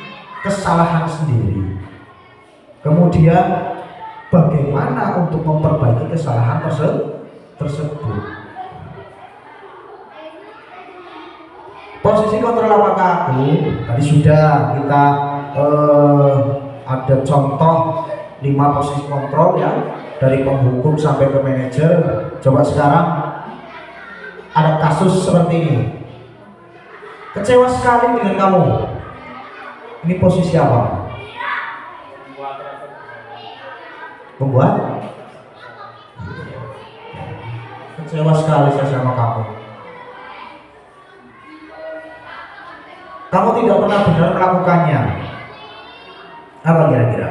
kesalahan sendiri. Kemudian bagaimana untuk memperbaiki kesalahan tersebut. Posisi kontrol apakah aku? Tadi sudah kita ada contoh 5 posisi kontrol ya, dari penghukum sampai ke manajer. Coba sekarang ada kasus seperti ini. Kecewa sekali dengan kamu. Ini posisi apa? Pembuat? Kecewa sekali saya sama kamu. Kamu tidak pernah benar melakukannya. Apa kira-kira?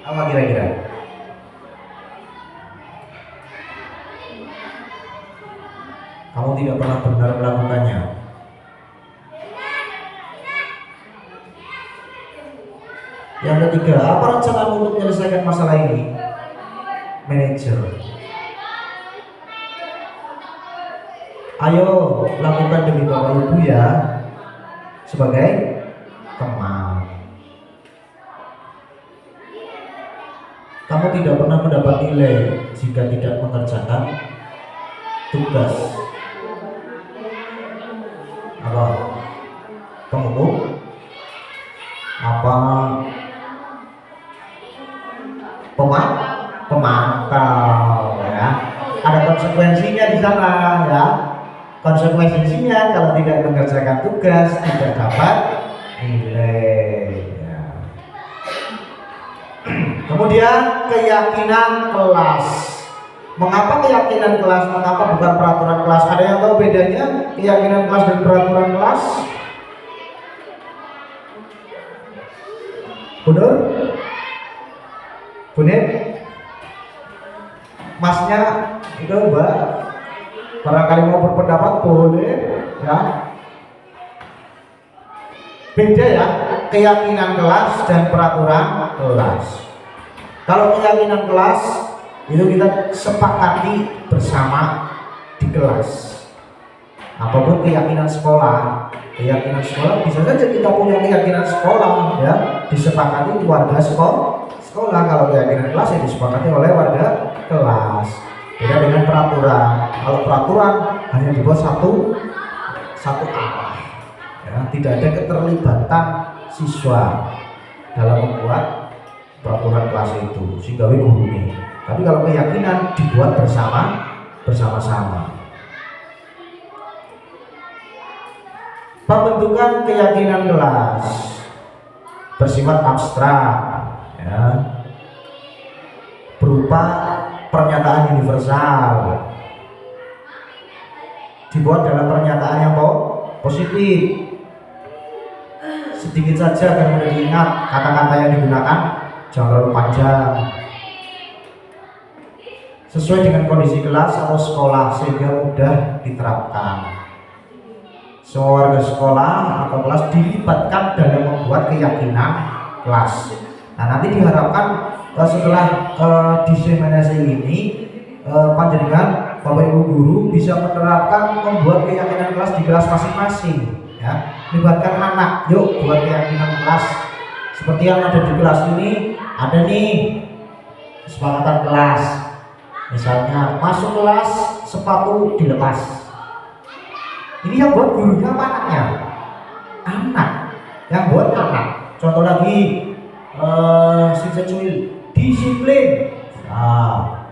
Apa kira-kira? Kamu tidak pernah benar melakukannya. Yang ketiga, apa rencanamu untuk menyelesaikan masalah ini? Manajer. Ayo lakukan demi Bapak Ibu ya, sebagai teman. Kamu tidak pernah mendapat nilai jika tidak mengerjakan tugas pemantau ya. Ada konsekuensinya di sana ya. Konsekuensinya kalau tidak mengerjakan tugas tidak dapat nilai ya. Kemudian keyakinan kelas. Mengapa keyakinan kelas? Mengapa bukan peraturan kelas? Ada yang tahu bedanya keyakinan kelas dan peraturan kelas? Benar? Benar? Masnya itu Mbak, barangkali mau berpendapat boleh ya. Beda ya keyakinan kelas dan peraturan kelas. Kalau keyakinan kelas itu kita sepakati bersama di kelas. Apapun keyakinan sekolah bisa saja kita punya keyakinan sekolah ya, disepakati warga sekolah. Kalau keyakinan kelas ya disepakati oleh warga kelas. Beda dengan peraturan. Kalau peraturan hanya dibuat satu arah ya, tidak ada keterlibatan siswa dalam membuat peraturan kelas itu sehingga guru ini. Tapi kalau keyakinan dibuat bersama-sama. Pembentukan keyakinan kelas bersifat abstrak ya, berupa pernyataan universal, dibuat dalam pernyataan yang positif. Sedikit saja agar mudah diingat, kata-kata yang digunakan jangan terlalu panjang, sesuai dengan kondisi kelas atau sekolah sehingga mudah diterapkan. Semua warga sekolah atau kelas dilibatkan dalam membuat keyakinan kelas. Nah, nanti diharapkan setelah diseminasi ini panjenengan Bapak Ibu guru bisa menerapkan membuat keyakinan kelas di kelas masing-masing ya. Libatkan anak, yuk buat keyakinan kelas. Seperti yang ada di kelas ini, ada nih kesepakatan kelas. Misalnya masuk kelas sepatu dilepas. Ini yang buat gurunya apa anaknya? Anak. Yang buat anak. Contoh lagi disiplin. Nah,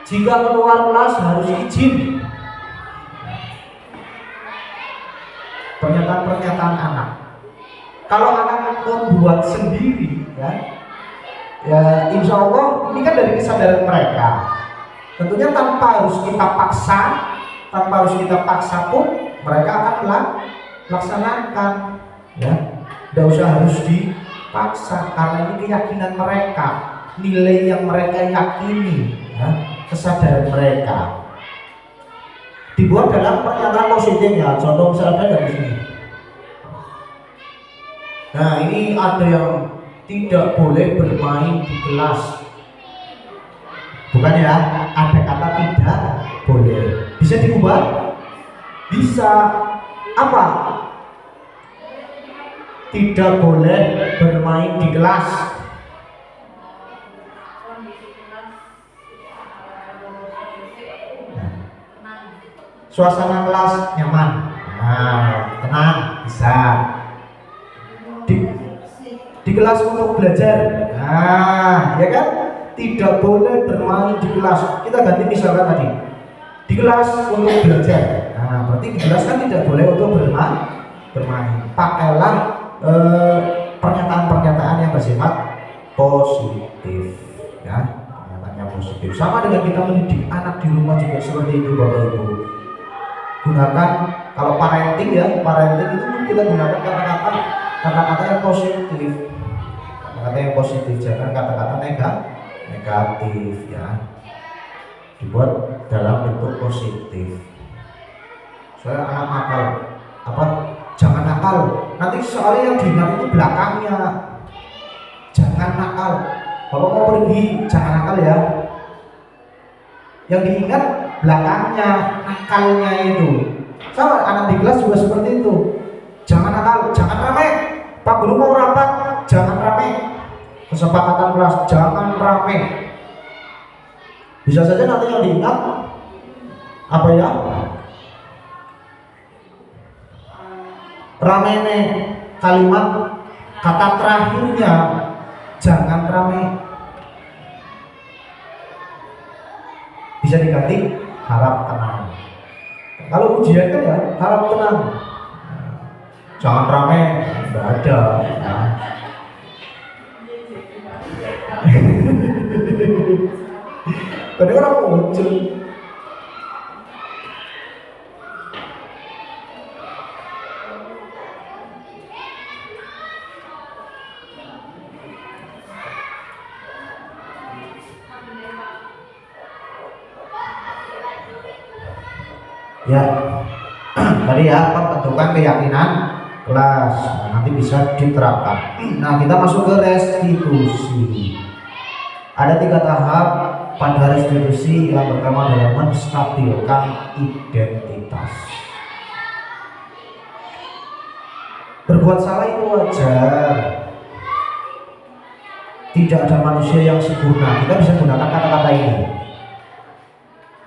jika keluar kelas harus izin. Pernyataan anak. Kalau anak membuat sendiri, ya insya Allah ini kan dari kesadaran mereka. Tentunya tanpa harus kita paksa pun mereka akan melaksanakan. Ya, tidak usah harus dipaksa karena ini keyakinan mereka, nilai yang mereka yakini, ya, kesadaran mereka. Dibuat dalam pernyataan positifnya. Contoh misalnya dari sini. Nah, ini ada yang tidak boleh bermain di kelas. Bukan ya, ada kata tidak boleh. Bisa diubah? Bisa. Apa? Tidak boleh bermain di kelas. Suasana kelas nyaman. Nah, tenang, bisa. Di kelas untuk belajar. Nah, ya kan? Tidak boleh bermain di kelas. Kita ganti misalkan tadi. Di kelas untuk belajar. Nah, berarti di kelas kan tidak boleh untuk bermain. Pakailah pernyataan-pernyataan yang bersifat positif, ya, pernyataannya positif. Sama dengan kita mendidik anak di rumah juga seperti itu, Bapak Ibu. Gunakan kalau parenting ya, parenting itu kita gunakan kata-kata yang positif, kata-kata yang positif, jangan kata-kata negatif ya. Dibuat dalam bentuk positif. Soalnya anak nakal, jangan nakal. Nanti soalnya yang diingat itu belakangnya. Jangan nakal. Bapak mau pergi, jangan nakal ya. Yang diingat belakangnya, nakalnya itu. Sama anak di kelas juga seperti itu. Jangan nakal, jangan rame. Pak guru mau rapat, jangan rame. Kesepakatan kelas, jangan rame. Bisa saja nanti yang diingat apa ya? Ramene, kalimat kata terakhirnya jangan rame. bisa diganti harap tenang. Kalau ujian kan ya harap tenang, jangan rame, nggak ada. Nah. Kadang orang muncul. Ya, tadi ya pembentukan keyakinan kelas. Nah, nanti bisa diterapkan. Nah, kita masuk ke restitusi. Ada 3 tahap pada restitusi. Yang pertama adalah menstabilkan identitas. Berbuat salah itu wajar. Tidak ada manusia yang sempurna. Kita bisa gunakan kata-kata ini.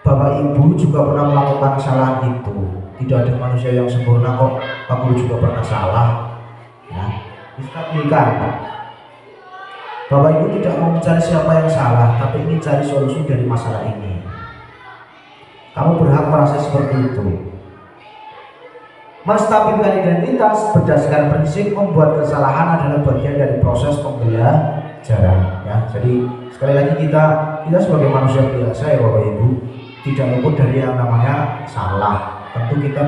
Bapak Ibu juga pernah melakukan kesalahan itu. Tidak ada manusia yang sempurna kok. Pak Guru juga pernah salah. Ya, distabilkan. Bapak Ibu tidak mau mencari siapa yang salah, tapi ingin cari solusi dari masalah ini. Kamu berhak merasa seperti itu. Menstabilkan identitas berdasarkan prinsip membuat kesalahan adalah bagian dari proses pembelajaran. Ya, jadi sekali lagi kita sebagai manusia biasa ya Bapak Ibu, tidak luput dari yang namanya salah. Tentu kita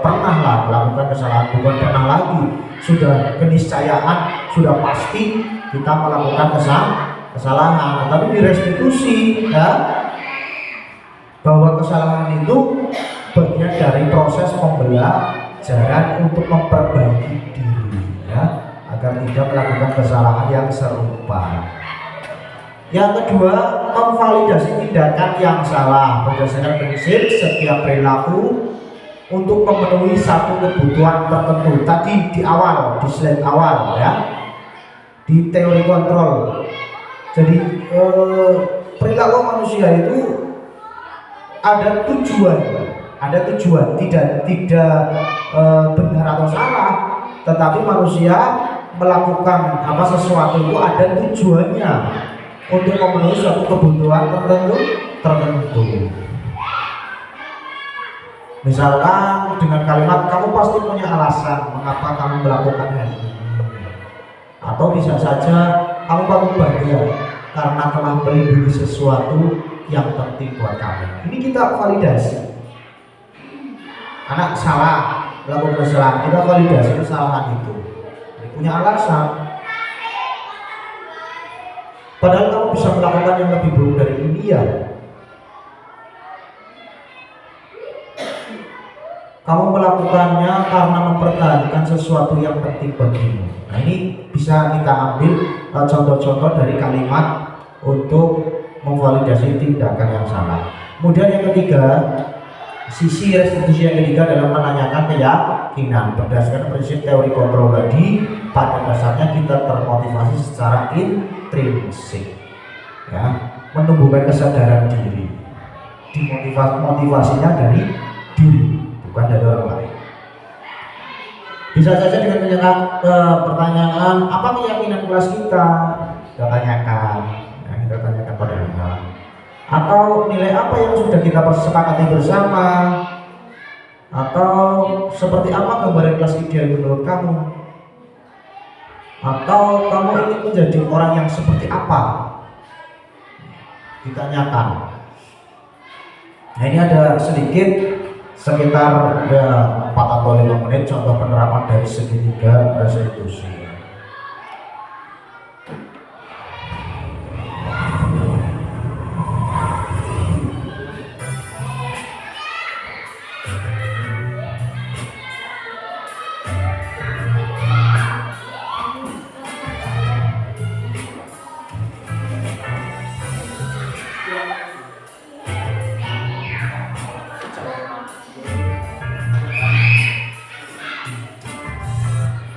pernah lah melakukan kesalahan, bukan pernah lagi, sudah keniscayaan, sudah pasti kita melakukan kesalahan. Tapi di restitusi ya, bahwa kesalahan itu bagian dari proses pembelajaran untuk memperbaiki diri ya, agar tidak melakukan kesalahan yang serupa. Yang kedua, memvalidasi tindakan yang salah berdasarkan prinsip setiap perilaku untuk memenuhi satu kebutuhan tertentu. Tadi di awal, di slide awal ya, di teori kontrol. Jadi perilaku manusia itu ada tujuan, tidak benar atau salah, tetapi manusia melakukan sesuatu itu ada tujuannya untuk memenuhi suatu kebutuhan tertentu. Misalkan dengan kalimat kamu pasti punya alasan mengapa kamu melakukan hal ini, atau bisa saja kamu patut bangga karena telah melindungi sesuatu yang penting buat kamu. Ini kita validasi. Anak salah melakukan kesalahan, kita validasi kesalahan itu. Punya alasan. Padahal kamu bisa melakukan yang lebih buruk dari ini ya. Kamu melakukannya karena mempertahankan sesuatu yang penting bagimu. Nah, ini bisa kita ambil contoh-contoh dari kalimat untuk memvalidasi tindakan yang salah. Kemudian yang ketiga, sisi restitusi yang ketiga adalah menanyakan keyakinan. Berdasarkan prinsip teori kontrol tadi, pada dasarnya kita termotivasi secara intrinsik ya, menumbuhkan kesadaran diri. Motivasinya dari diri, bukan dari orang lain. Bisa saja dengan menanyakan pertanyaan, apa keyakinan kelas kita tanyakan pada anak. Atau nilai apa yang sudah kita sepakati bersama, atau seperti apa gambaran kelas ideal menurut kamu, atau kamu ingin menjadi orang yang seperti apa, ditanyakan. Nah, ini ada sedikit sekitar 4 atau 5 menit contoh penerapan dari segitiga restitusi.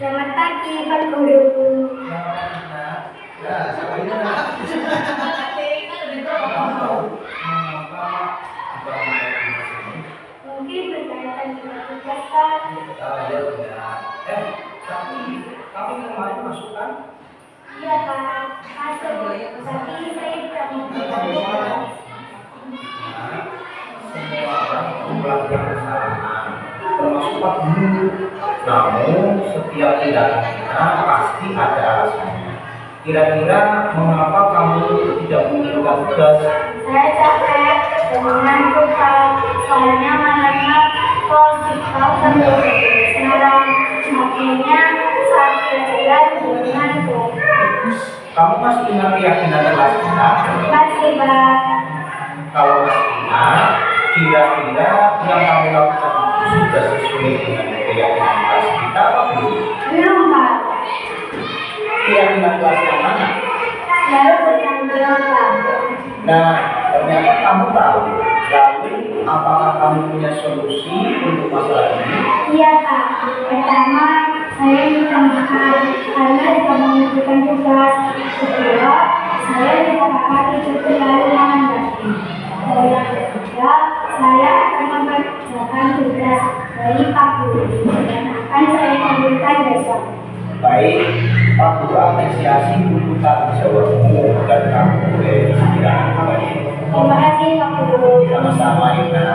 Selamat pagi, Pak
kamu setiap tindakan kita pasti ada alasannya. Kira-kira mengapa kamu tidak menunjukkan tugas?
Saya capek dan ngantuk Pak. Soalnya malamnya kau sambil sekarang akhirnya saat kira-kira juga ngantuk.
Kamu masih ingat keyakinan kelas kita?
Masih Pak.
Kalau masih ingat, kira-kira yang kamu lakukan itu sudah sesuai dengan keyakinan kelas kita apa belum?
Belum Pak.
Keyakinan kelas yang mana?
Baru bertanggung Pak.
Nah, ternyata kamu tahu. Lalu, apakah kamu punya solusi untuk masalah ini?
Iya Pak. Pertama, saya minta maaf karena tidak menunjukkan tugas. Kedua, saya tidak akan ikut terlalu menanggapi. Dan yang ketiga, saya akan mengerjakan tugas dari Pak Guru dan akan saya kumpulkan besok.
Baik, Pak Guru apresiasi untuk tanggung jawabmu dan kamu boleh istirahat kembali.
Terima kasih Pak Guru.
Sama-sama, Ina.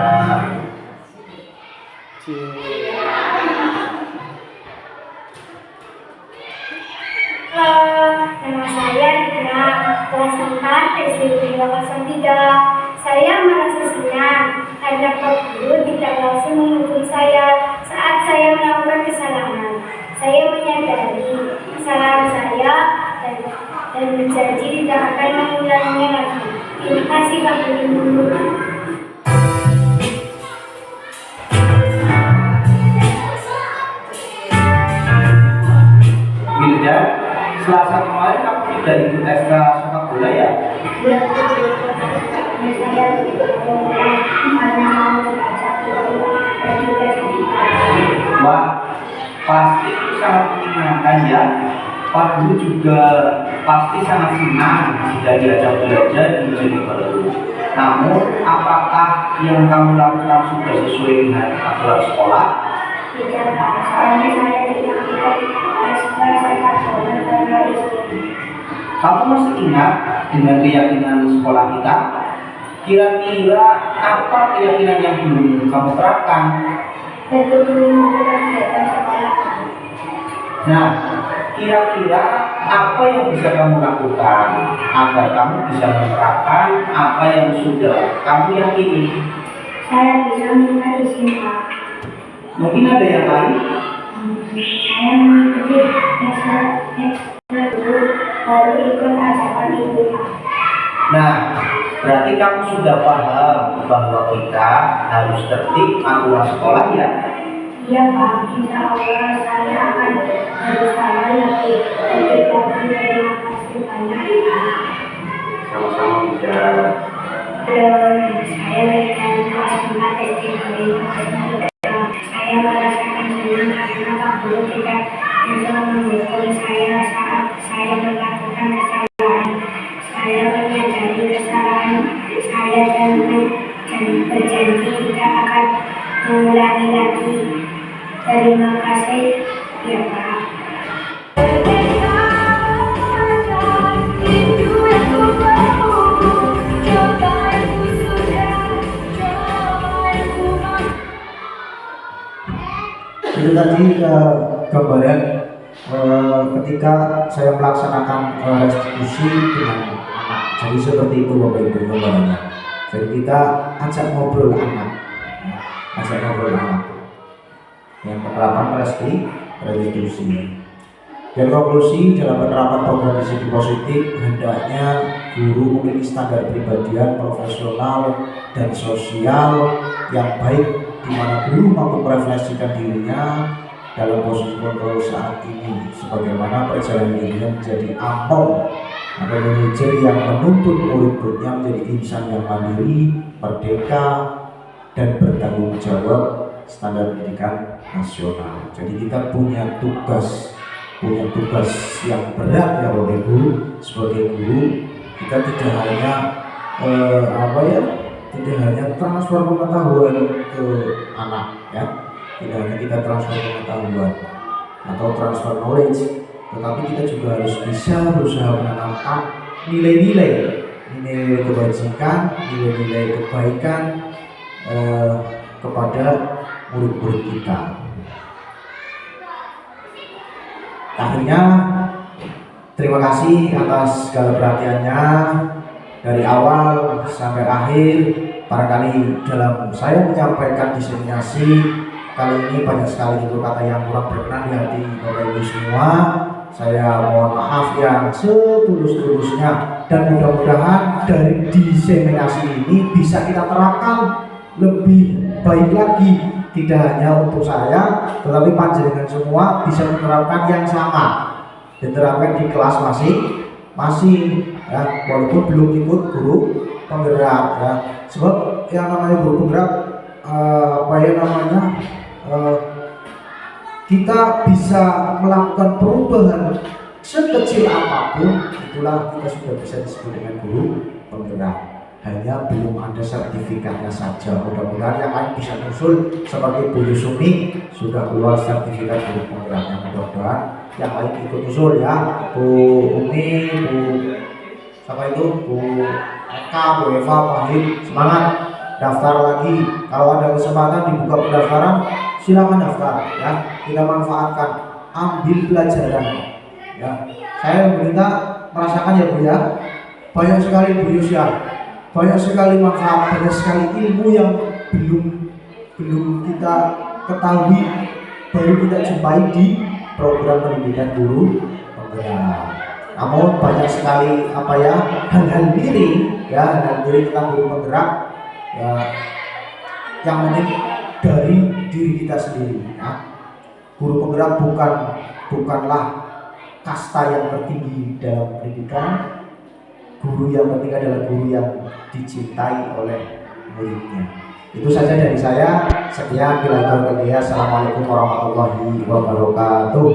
Nama saya Ina, kelas 4 SD 303. Saya merasa senang karena Pak Guru tidak langsung menghukum saya saat saya melakukan kesalahan. Saya menyadari kesalahan saya dan berjanji tidak akan mengulanginya lagi. Terima kasih Pak Guru.
Wilda, Selasa kemarin kamu tidak ikut ekstra sepak bola ya?
Saya karena mau diajak Guru dan juga jadi
Wah, pasti itu sangat menyenangkan ya. Pak Guru juga pasti sangat senang jika diajak belajar di sini baru. Namun, apakah yang kamu lakukan sudah sesuai dengan aturan sekolah?
tidak Pak. Soalnya saya tidak ikut ekstra sepak bola karena istri.
Kamu masih ingat dengan keyakinan sekolah kita? Kira-kira apa keyakinan yang belum kamu terapkan?
Betul kegiatan sekolah.
Nah, kira-kira apa yang bisa kamu lakukan agar kamu bisa menerapkan apa yang sudah kamu yakini?
Saya bisa minta izin Pak.
Mungkin ada yang lain?
Saya mengikuti ekstra dulu baru ikut ajakan ibu Pak.
Nah, berarti kamu sudah paham bahwa kita harus tertib aturan sekolah ya?
Iya Pak, insya Allah saya akan berusaha lebih lagi. Terima kasih banyak Pak.
Sama-sama bisa.
Saya dari kelas 4 SD 303. Saya merasakan senang karena Pak Guru tidak bisa menghukum saya saat saya melakukan kesalahan. Saya menyadari kesalahan saya dan berjanji tidak akan mengulangi lagi. Terima kasih ya Pak.
Itu tadi gambaran ketika saya melaksanakan restitusi dengan anak. Jadi seperti itu Bapak Ibu gambarannya. Jadi kita ajak ngobrol anak, ajak ngobrol anak. Yang penerapan restitusi. Dan konklusi dalam penerapan program disiplin positif hendaknya guru memiliki standar pribadian profesional dan sosial yang baik, di mana guru mampu merefleksikan dirinya dalam posisi kontrol saat ini, sebagaimana perjalanan dirinya menjadi ampau atau manajer yang menuntut murid-muridnya menjadi insan yang mandiri, merdeka, dan bertanggung jawab standar pendidikan nasional. Jadi kita punya tugas yang berat ya Bapak Ibu sebagai guru. Kita tidak hanya tidak hanya transfer pengetahuan ke anak ya, tidak hanya kita transfer pengetahuan atau transfer knowledge, tetapi kita juga harus bisa berusaha menanamkan nilai-nilai kebajikan, nilai-nilai kebaikan kepada murid-murid kita. Akhirnya terima kasih atas segala perhatiannya dari awal sampai akhir. Barangkali dalam saya menyampaikan diseminasi kali ini banyak sekali itu kata yang kurang berkenan di hati Bapak Ibu semua. Saya mohon maaf yang setulus-tulusnya, dan mudah-mudahan dari diseminasi ini bisa kita terapkan lebih baik lagi, tidak hanya untuk saya tetapi panjenengan semua bisa menerapkan yang sama, diterapkan di kelas masing-masing ya, walaupun belum ikut guru penggerak ya. Sebab yang namanya guru penggerak kita bisa melakukan perubahan sekecil apapun, itulah kita sudah bisa disebut dengan guru penggerak. Hanya belum ada sertifikatnya saja. Mudah-mudahan yang lain bisa usul seperti Bu Yusumi sudah keluar sertifikat guru penggeraknya. Mudah-mudahan yang lain ikut usul ya. Bu Umi, Bu siapa itu, Bu Eka, Bu Eva, Pak Him, semangat daftar lagi. Kalau ada kesempatan dibuka pendaftaran, silakan daftar ya. Kita manfaatkan, ambil pelajaran ya. Saya meminta merasakan ya Bu ya, banyak sekali Bu Yus ya, banyak sekali manfaat, banyak sekali ilmu yang belum kita ketahui, baru kita jumpai di program pendidikan guru penggerak. Namun banyak sekali hal-hal miring ya, hal-hal miring tentang guru penggerak ya, yang penting dari diri kita sendiri ya. Guru penggerak bukanlah kasta yang tertinggi dalam pendidikan. Guru yang penting adalah guru yang dicintai oleh muridnya. Itu saja dari saya. Sekian, bila itu. Assalamualaikum warahmatullahi wabarakatuh.